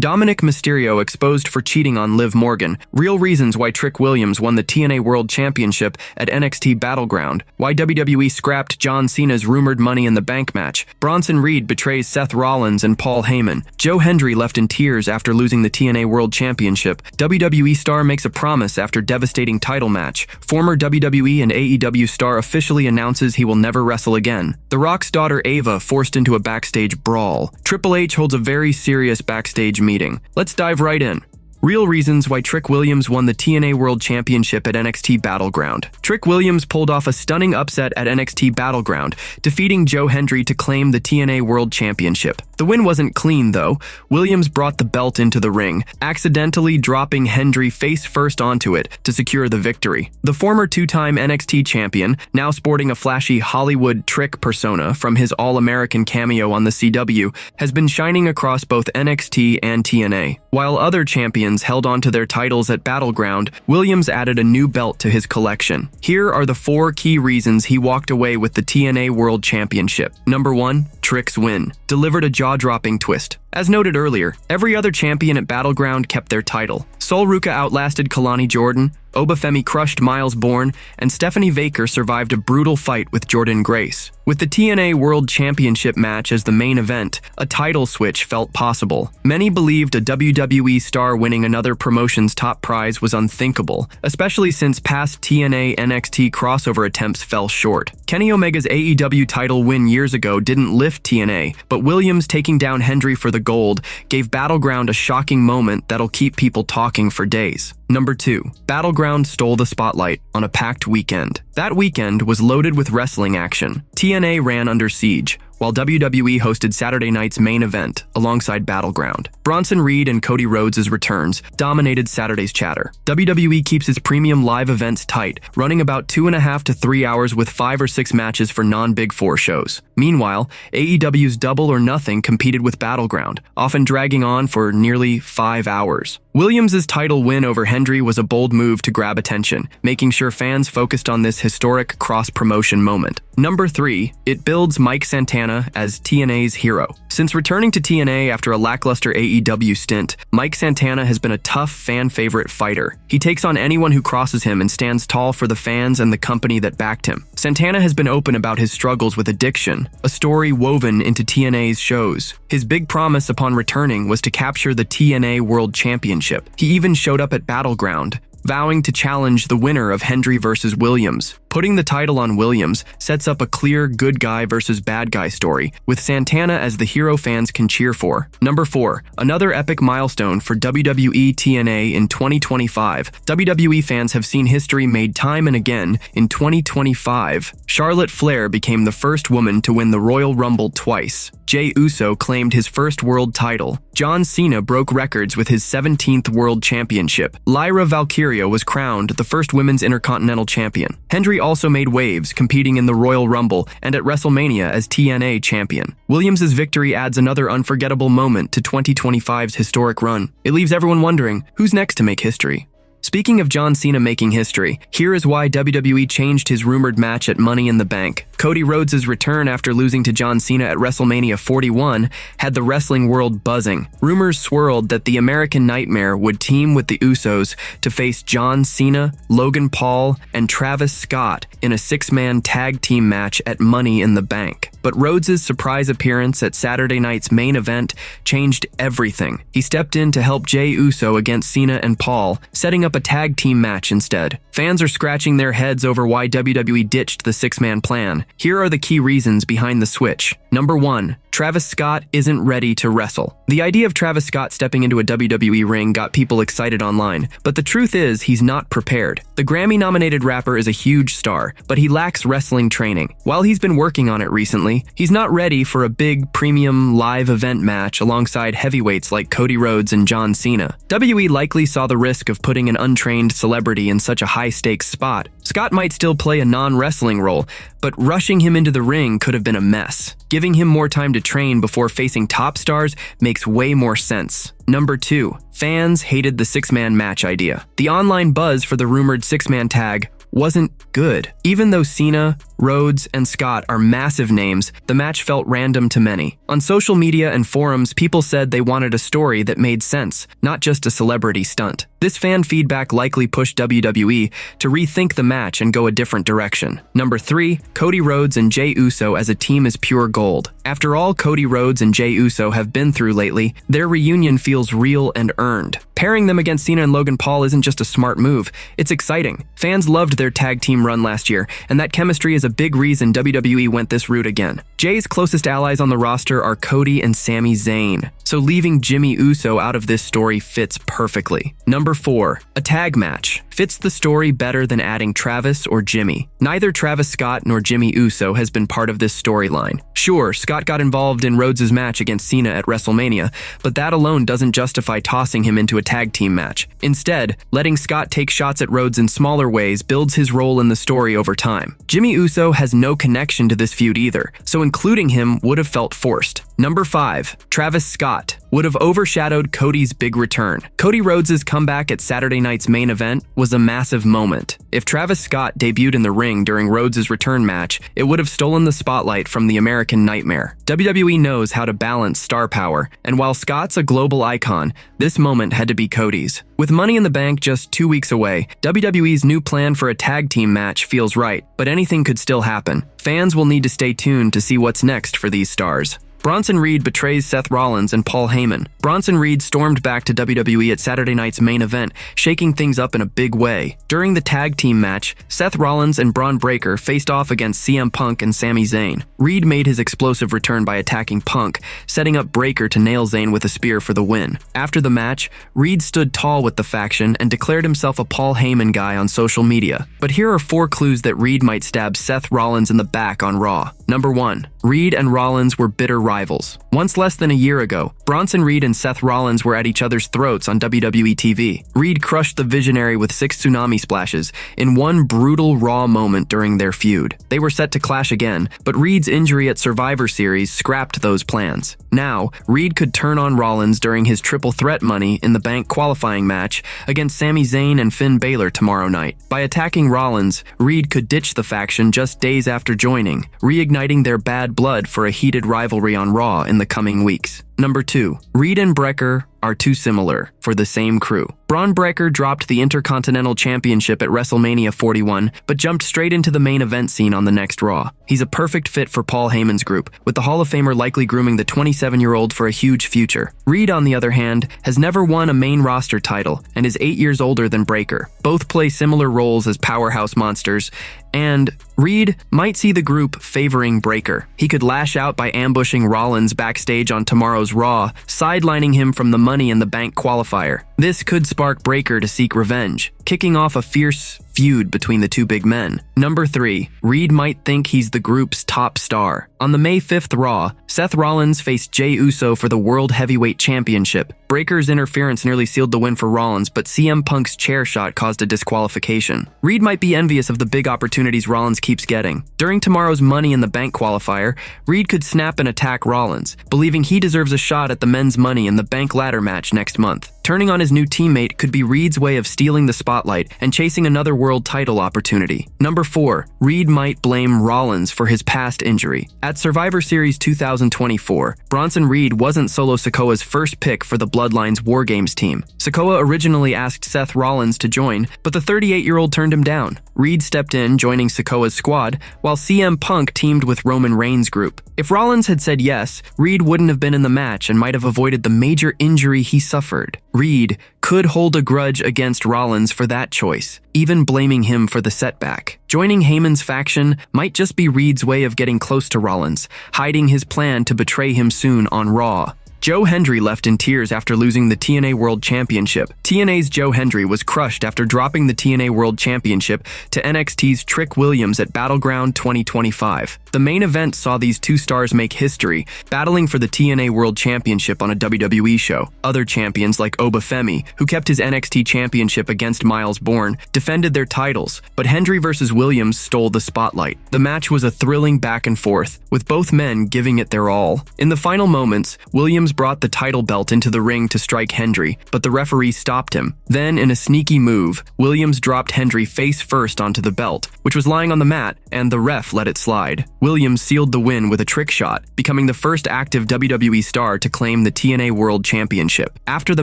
Dominik Mysterio exposed for cheating on Liv Morgan, real reasons why Trick Williams won the TNA World Championship at NXT Battleground, why WWE scrapped John Cena's rumored Money in the Bank match, Bronson Reed betrays Seth Rollins and Paul Heyman, Hendry left in tears after losing the TNA World Championship, WWE star makes a promise after devastating title match, former WWE and AEW star officially announces he will never wrestle again, The Rock's daughter Ava forced into a backstage brawl, Triple H holds a very serious backstage meeting. Let's dive right in. Real reasons why Trick Williams won the TNA World Championship at NXT Battleground. Trick Williams pulled off a stunning upset at NXT Battleground, defeating Hendry to claim the TNA World Championship. The win wasn't clean, though. Williams brought the belt into the ring, accidentally dropping Hendry face first onto it to secure the victory. The former two-time NXT champion, now sporting a flashy Hollywood Trick persona from his All-American cameo on the CW, has been shining across both NXT and TNA. While other champions held on to their titles at Battleground, Williams added a new belt to his collection. Here are the 4 key reasons he walked away with the TNA World Championship. Number 1. Trick's win. Delivered a jaw-dropping twist. As noted earlier, every other champion at Battleground kept their title. Sol Ruca outlasted Kalani Jordan, Obafemi crushed Miles Bourne, and Stephanie Baker survived a brutal fight with Jordan Grace. With the TNA World Championship match as the main event, a title switch felt possible. Many believed a WWE star winning another promotion's top prize was unthinkable, especially since past TNA NXT crossover attempts fell short. Kenny Omega's AEW title win years ago didn't lift TNA, but Williams taking down Hendry for the gold gave Battleground a shocking moment that'll keep people talking for days. Number 2. Battleground stole the spotlight on a packed weekend. That weekend was loaded with wrestling action. TNA ran under siege, while WWE hosted Saturday night's main event alongside Battleground. Bronson Reed and Cody Rhodes' returns dominated Saturday's chatter. WWE keeps its premium live events tight, running about 2.5 to 3 hours with 5 or 6 matches for non-Big Four shows. Meanwhile, AEW's Double or Nothing competed with Battleground, often dragging on for nearly 5 hours. Williams' title win over Hendry was a bold move to grab attention, making sure fans focused on this historic cross-promotion moment. Number 3. It builds Mike Santana as TNA's hero. Since returning to TNA after a lackluster AEW stint, Mike Santana has been a tough fan-favorite fighter. He takes on anyone who crosses him and stands tall for the fans and the company that backed him. Santana has been open about his struggles with addiction, a story woven into TNA's shows. His big promise upon returning was to capture the TNA World Championship. He even showed up at Battleground, vowing to challenge the winner of Hendry versus Williams. Putting the title on Williams sets up a clear good guy versus bad guy story, with Santana as the hero fans can cheer for. Number 4. Another epic milestone for WWE TNA in 2025. WWE fans have seen history made time and again. In 2025, Charlotte Flair became the first woman to win the Royal Rumble twice. Jey Uso claimed his first world title. John Cena broke records with his 17th World Championship. Lyra Valkyria was crowned the first Women's Intercontinental Champion. Hendry also made waves, competing in the Royal Rumble and at WrestleMania as TNA Champion. Williams' victory adds another unforgettable moment to 2025's historic run. It leaves everyone wondering, who's next to make history? Speaking of John Cena making history, here is why WWE changed his rumored match at Money in the Bank. Cody Rhodes' return after losing to John Cena at WrestleMania 41 had the wrestling world buzzing. Rumors swirled that the American Nightmare would team with the Usos to face John Cena, Logan Paul, and Travis Scott in a 6-man tag team match at Money in the Bank. But Rhodes' surprise appearance at Saturday night's main event changed everything. He stepped in to help Jey Uso against Cena and Paul, setting up a tag team match instead. Fans are scratching their heads over why WWE ditched the 6-man plan. Here are the key reasons behind the switch. Number 1. Travis Scott isn't ready to wrestle. The idea of Travis Scott stepping into a WWE ring got people excited online, but the truth is he's not prepared. The Grammy-nominated rapper is a huge star, but he lacks wrestling training. While he's been working on it recently, he's not ready for a big, premium, live event match alongside heavyweights like Cody Rhodes and John Cena. WWE likely saw the risk of putting an untrained celebrity in such a high-stakes spot. Scott might still play a non-wrestling role, but rushing him into the ring could have been a mess. Giving him more time to train before facing top stars makes way more sense. Number 2. Fans hated the 6-man match idea. The online buzz for the rumored 6-man tag wasn't good. Even though Cena, Rhodes, and Scott are massive names, the match felt random to many. On social media and forums, people said they wanted a story that made sense, not just a celebrity stunt. This fan feedback likely pushed WWE to rethink the match and go a different direction. Number 3, Cody Rhodes and Jey Uso as a team is pure gold. After all Cody Rhodes and Jey Uso have been through lately, their reunion feels real and earned. Pairing them against Cena and Logan Paul isn't just a smart move, it's exciting. Fans loved their tag team run last year, and that chemistry is a big reason WWE went this route again. Jay's closest allies on the roster are Cody and Sami Zayn, so leaving Jimmy Uso out of this story fits perfectly. Number 4, a tag match. Fits the story better than adding Travis or Jimmy. Neither Travis Scott nor Jimmy Uso has been part of this storyline. Sure, Scott got involved in Rhodes' match against Cena at WrestleMania, but that alone doesn't justify tossing him into a tag team match. Instead, letting Scott take shots at Rhodes in smaller ways builds his role in the story over time. Jimmy Uso has no connection to this feud either, so including him would have felt forced. Number 5, Travis Scott would have overshadowed Cody's big return. Cody Rhodes' comeback at Saturday night's main event was a massive moment. If Travis Scott debuted in the ring during Rhodes' return match, it would have stolen the spotlight from the American Nightmare. WWE knows how to balance star power, and while Scott's a global icon, this moment had to be Cody's. With Money in the Bank just 2 weeks away, WWE's new plan for a tag team match feels right, but anything could still happen. Fans will need to stay tuned to see what's next for these stars. Bronson Reed betrays Seth Rollins and Paul Heyman. Bronson Reed stormed back to WWE at Saturday night's main event, shaking things up in a big way. During the tag team match, Seth Rollins and Braun Breaker faced off against CM Punk and Sami Zayn. Reed made his explosive return by attacking Punk, setting up Breaker to nail Zayn with a spear for the win. After the match, Reed stood tall with the faction and declared himself a Paul Heyman guy on social media. But here are 4 clues that Reed might stab Seth Rollins in the back on Raw. Number 1, Reed and Rollins were bitter rivals. Once less than a year ago, Bronson Reed and Seth Rollins were at each other's throats on WWE TV. Reed crushed the Visionary with 6 tsunami splashes in one brutal Raw moment during their feud. They were set to clash again, but Reed's injury at Survivor Series scrapped those plans. Now, Reed could turn on Rollins during his triple threat Money in the Bank qualifying match against Sami Zayn and Finn Balor tomorrow night. By attacking Rollins, Reed could ditch the faction just days after joining, reigniting their bad blood for a heated rivalry on Raw in the coming weeks. Number 2, Reed and Breaker are too similar for the same crew. Braun Breaker dropped the Intercontinental Championship at WrestleMania 41, but jumped straight into the main event scene on the next Raw. He's a perfect fit for Paul Heyman's group, with the Hall of Famer likely grooming the 27-year-old for a huge future. Reed, on the other hand, has never won a main roster title and is 8 years older than Breaker. Both play similar roles as powerhouse monsters, and Reed might see the group favoring Breaker. He could lash out by ambushing Rollins backstage on tomorrow's Raw, sidelining him from the Money in the Bank qualifier. This could spark Breaker to seek revenge, kicking off a fierce feud between the two big men. Number 3, Reed might think he's the group's top star. On the May 5th Raw, Seth Rollins faced Jey Uso for the World Heavyweight Championship. Breaker's interference nearly sealed the win for Rollins, but CM Punk's chair shot caused a disqualification. Reed might be envious of the big opportunities Rollins keeps getting. During tomorrow's Money in the Bank qualifier, Reed could snap and attack Rollins, believing he deserves a shot at the men's Money in the Bank ladder match next month. Turning on his new teammate could be Reed's way of stealing the spotlight and chasing another world title opportunity. Number 4, Reed might blame Rollins for his past injury. At Survivor Series 2024, Bronson Reed wasn't Solo Sikoa's first pick for the Bloodline's War Games team. Sikoa originally asked Seth Rollins to join, but the 38-year-old turned him down. Reed stepped in, joining Sikoa's squad, while CM Punk teamed with Roman Reigns' group. If Rollins had said yes, Reed wouldn't have been in the match and might have avoided the major injury he suffered. Reed could hold a grudge against Rollins for that choice, even blaming him for the setback. Joining Heyman's faction might just be Reed's way of getting close to Rollins, hiding his plan to betray him soon on Raw. Joe Hendry left in tears after losing the TNA World Championship. TNA's Joe Hendry was crushed after dropping the TNA World Championship to NXT's Trick Williams at Battleground 2025. The main event saw these two stars make history, battling for the TNA World Championship on a WWE show. Other champions like Obafemi, who kept his NXT Championship against Miles Bourne, defended their titles, but Hendry versus Williams stole the spotlight. The match was a thrilling back and forth, with both men giving it their all. In the final moments, Williams Williams brought the title belt into the ring to strike Hendry, but the referee stopped him. Then, in a sneaky move, Williams dropped Hendry face first onto the belt, which was lying on the mat, and the ref let it slide. Williams sealed the win with a trick shot, becoming the first active WWE star to claim the TNA World Championship. After the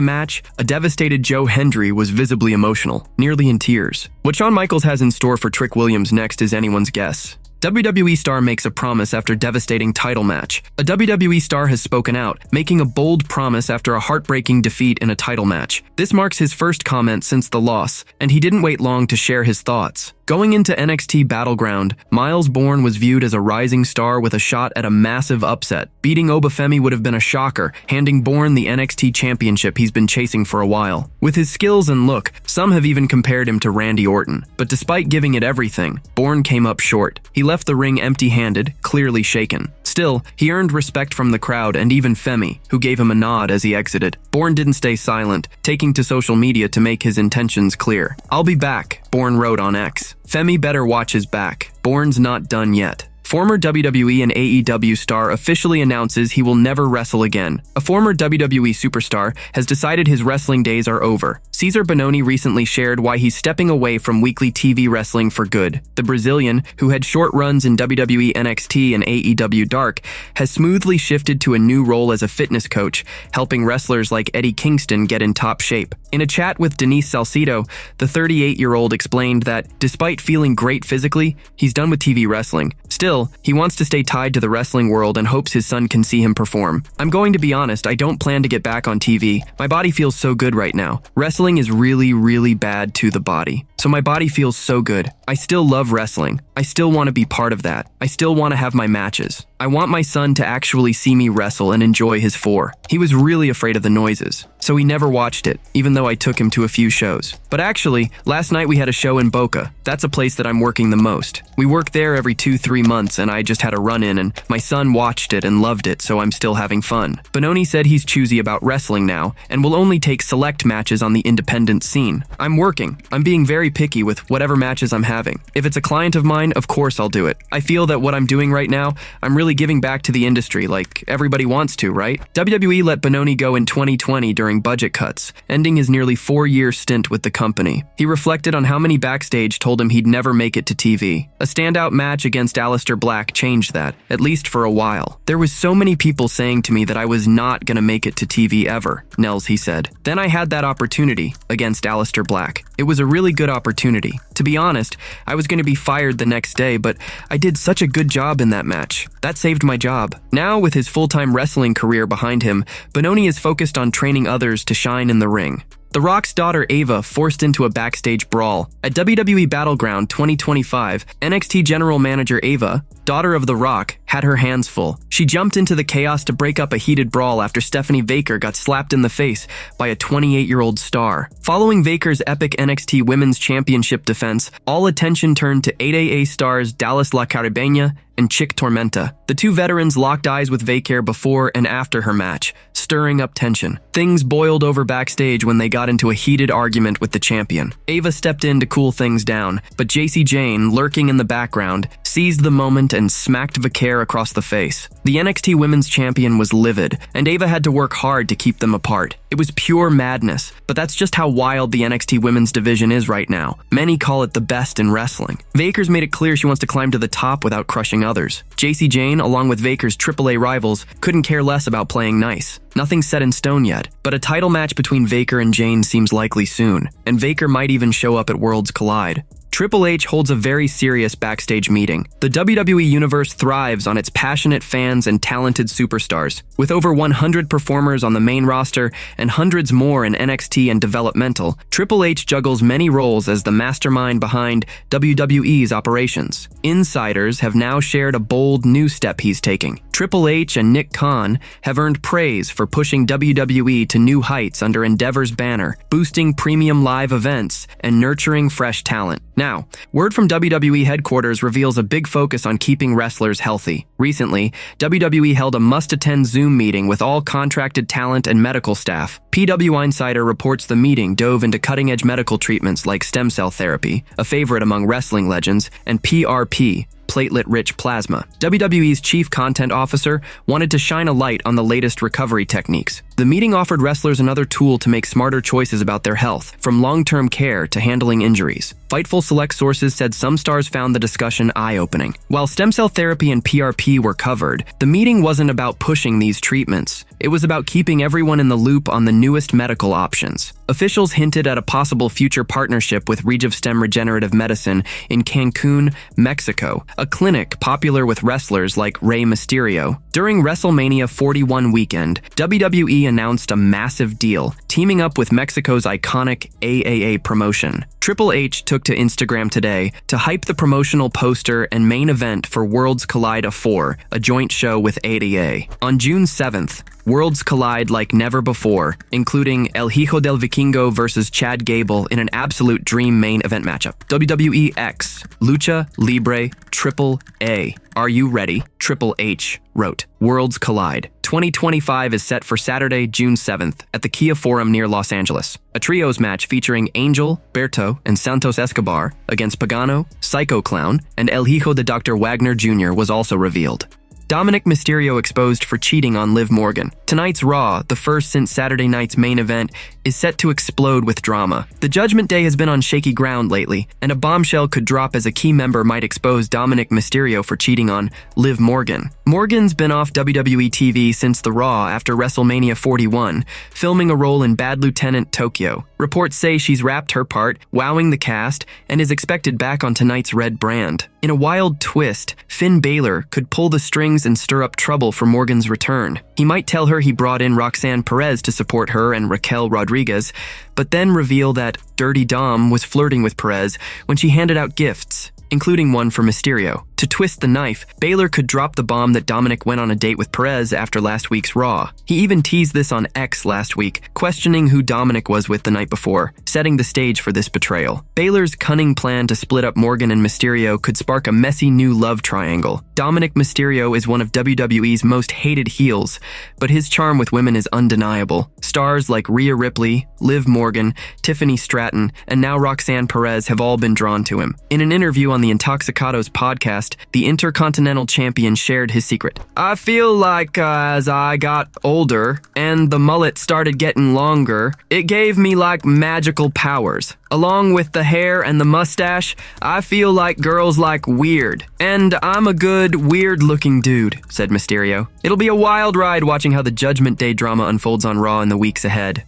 match, a devastated Joe Hendry was visibly emotional, nearly in tears. What Shawn Michaels has in store for Trick Williams next is anyone's guess. WWE star makes a promise after devastating title match. A WWE star has spoken out, making a bold promise after a heartbreaking defeat in a title match. This marks his first comment since the loss, and he didn't wait long to share his thoughts. Going into NXT Battleground, Miles Bourne was viewed as a rising star with a shot at a massive upset. Beating Obafemi would have been a shocker, handing Bourne the NXT Championship he's been chasing for a while. With his skills and look, some have even compared him to Randy Orton. But despite giving it everything, Bourne came up short. He left the ring empty-handed, clearly shaken. Still, he earned respect from the crowd and even Femi, who gave him a nod as he exited. Bourne didn't stay silent, taking to social media to make his intentions clear. "I'll be back," Bourne wrote on X. Femi better watch his back. Bourne's not done yet. Former WWE and AEW star officially announces he will never wrestle again. A former WWE superstar has decided his wrestling days are over. Cesar Bononi recently shared why he's stepping away from weekly TV wrestling for good. The Brazilian, who had short runs in WWE NXT and AEW Dark, has smoothly shifted to a new role as a fitness coach, helping wrestlers like Eddie Kingston get in top shape. In a chat with Denise Salcido, the 38-year-old explained that, despite feeling great physically, he's done with TV wrestling. Still, he wants to stay tied to the wrestling world and hopes his son can see him perform. "I'm going to be honest, I don't plan to get back on TV. My body feels so good right now. Wrestling is really, really bad to the body. So my body feels so good. I still love wrestling. I still want to be part of that. I still want to have my matches. I want my son to actually see me wrestle and enjoy his four." He was really afraid of the noises, so he never watched it, even though I took him to a few shows. But actually, last night we had a show in Boca. That's a place that I'm working the most. We work there every 2-3 months, and I just had a run-in, and my son watched it and loved it, so I'm still having fun. Bononi said he's choosy about wrestling now, and will only take select matches on the independent scene. "I'm working. I'm being very picky with whatever matches I'm having. If it's a client of mine, of course I'll do it. I feel that what I'm doing right now, I'm really giving back to the industry like everybody wants to, right?" WWE let Bononi go in 2020 during budget cuts, ending his nearly 4-year stint with the company. He reflected on how many backstage told him he'd never make it to TV. A standout match against Aleister Black changed that, at least for a while. "There was so many people saying to me that I was not gonna make it to TV ever," Nels he said. "Then I had that opportunity against Aleister Black. It was a really good opportunity. To be honest, I was going to be fired the next day, but I did such a good job in that match. That saved my job." Now, with his full-time wrestling career behind him, Bononi is focused on training others to shine in the ring. The Rock's daughter Ava forced into a backstage brawl. At WWE Battleground 2025, NXT General Manager Ava, daughter of The Rock, had her hands full. She jumped into the chaos to break up a heated brawl after Stephanie Baker got slapped in the face by a 28-year-old star. Following Baker's epic NXT Women's Championship defense, all attention turned to 8AA stars Dallas La Caribeña and Chick Tormenta. The two veterans locked eyes with Baker before and after her match, stirring up tension. Things boiled over backstage when they got into a heated argument with the champion. Ava stepped in to cool things down, but Jacy Jayne, lurking in the background, seized the moment and smacked Vaquer across the face. The NXT Women's Champion was livid, and Ava had to work hard to keep them apart. It was pure madness, but that's just how wild the NXT Women's division is right now. Many call it the best in wrestling. Vaquer's made it clear she wants to climb to the top without crushing others. Jacy Jayne, along with Vaquer's AAA rivals, couldn't care less about playing nice. Nothing's set in stone yet, but a title match between Vaquer and Jayne seems likely soon, and Vaquer might even show up at Worlds Collide. Triple H holds a very serious backstage meeting. The WWE Universe thrives on its passionate fans and talented superstars. With over 100 performers on the main roster and hundreds more in NXT and developmental, Triple H juggles many roles as the mastermind behind WWE's operations. Insiders have now shared a bold new step he's taking. Triple H and Nick Khan have earned praise for pushing WWE to new heights under Endeavor's banner, boosting premium live events, and nurturing fresh talent. Now, word from WWE headquarters reveals a big focus on keeping wrestlers healthy. Recently, WWE held a must-attend Zoom meeting with all contracted talent and medical staff. PW Insider reports the meeting dove into cutting-edge medical treatments like stem cell therapy, a favorite among wrestling legends, and PRP, platelet-rich plasma. WWE's chief content officer wanted to shine a light on the latest recovery techniques. The meeting offered wrestlers another tool to make smarter choices about their health, from long-term care to handling injuries. Fightful Select sources said some stars found the discussion eye-opening. While stem cell therapy and PRP were covered, the meeting wasn't about pushing these treatments. It was about keeping everyone in the loop on the newest medical options. Officials hinted at a possible future partnership with Regenerative Regenerative Medicine in Cancun, Mexico, a clinic popular with wrestlers like Rey Mysterio. During WrestleMania 41 weekend, WWE announced a massive deal, teaming up with Mexico's iconic AAA promotion. Triple H took to Instagram today to hype the promotional poster and main event for Worlds Collide 4, a joint show with AAA. On June 7th, Worlds collide like never before, including El Hijo del Vikingo versus Chad Gable in an absolute dream main event matchup. WWE X, Lucha Libre Triple A. Are you ready? Triple H wrote. Worlds Collide 2025 is set for Saturday, June 7th at the Kia Forum near Los Angeles. A trios match featuring Angel, Berto, and Santos Escobar against Pagano, Psycho Clown, and El Hijo de Dr. Wagner Jr. was also revealed. Dominik Mysterio exposed for cheating on Liv Morgan. Tonight's Raw, the first since Saturday night's main event, is set to explode with drama. The Judgment Day has been on shaky ground lately, and a bombshell could drop as a key member might expose Dominik Mysterio for cheating on Liv Morgan. Morgan's been off WWE TV since the Raw after WrestleMania 41, filming a role in Bad Lieutenant Tokyo. Reports say she's wrapped her part, wowing the cast, and is expected back on tonight's Red brand. In a wild twist, Finn Balor could pull the strings and stir up trouble for Morgan's return. He might tell her he brought in Roxanne Perez to support her and Raquel Rodriguez, but then reveal that Dirty Dom was flirting with Perez when she handed out gifts, including one for Mysterio. To twist the knife, Balor could drop the bomb that Dominik went on a date with Perez after last week's Raw. He even teased this on X last week, questioning who Dominik was with the night before, setting the stage for this betrayal. Balor's cunning plan to split up Morgan and Mysterio could spark a messy new love triangle. Dominik Mysterio is one of WWE's most hated heels, but his charm with women is undeniable. Stars like Rhea Ripley, Liv Morgan, Tiffany Stratton, and now Roxanne Perez have all been drawn to him. In an interview on the Intoxicados podcast, the Intercontinental Champion shared his secret. I feel like as I got older and the mullet started getting longer, it gave me like magical powers. Along with the hair and the mustache, I feel like girls like weird. And I'm a good, weird-looking dude, said Mysterio. It'll be a wild ride watching how the Judgment Day drama unfolds on Raw in the weeks ahead.